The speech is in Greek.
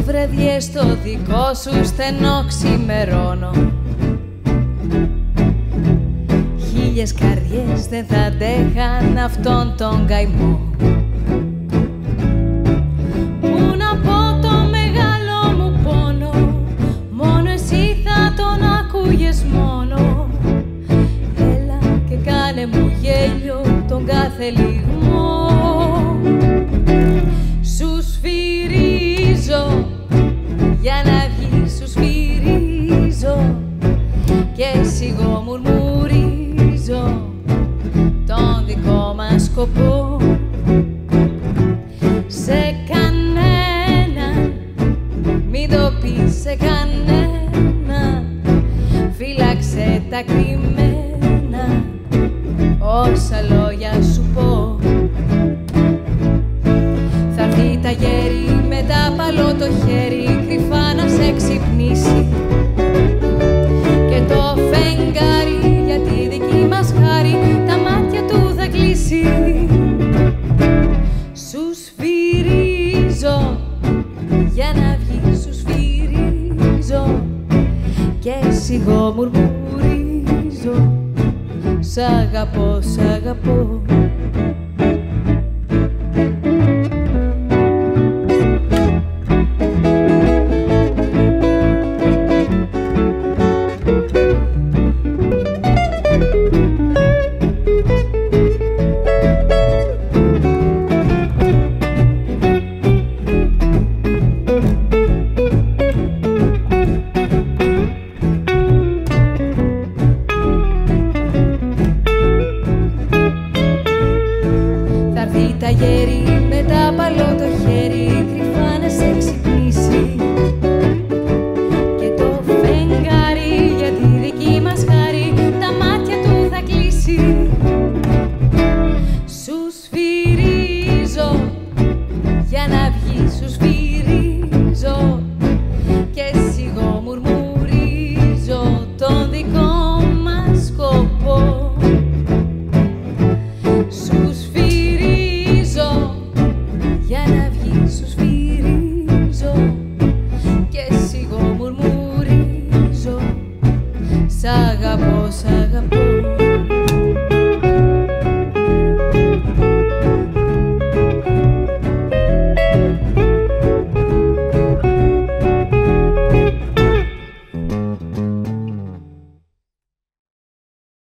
Βραδιές στο δικό σου στενό ξημερώνω. Χίλιες καρδιές δεν θα αντέχαν αυτόν τον καημό. Πού να πω το μεγάλο μου πόνο, μόνο εσύ θα τον ακούγες μόνο. Έλα και κάνε μου γέλιο τον κάθε λιγμό. Σου σφυρίζω για να βγεις, σου σφυρίζω και σιγό μουρμουρίζω τον δικό μας σκοπό. Σε κανένα, μην το πεις σε κανένα, φύλαξε τα κρυμμένα όσα λόγια σου πω. Θα έρθει τα γέρι με τα παλό το χέρι, κρυφά να σε ξυπνήσει, και το φεγγάρι για τη δική μας χάρη τα μάτια του θα κλείσει. Σου σφυρίζω για να βγεις, σου σφυρίζω και σιγό μουρμουρίζω, σ' αγαπώ, σ' αγαπώ. Τα γέρι με τα παλό το χέρι, κρυφά να σε ξυπνήσει, και το φεγγάρι για τη δική μας χάρη τα μάτια του θα κλείσει. Σου σφυρίζω για να βγεις, σου σφυρίζω και σιγό μουρμουρίζω τον δικό μας σκοπό. Για να βγεις, σου σφυρίζω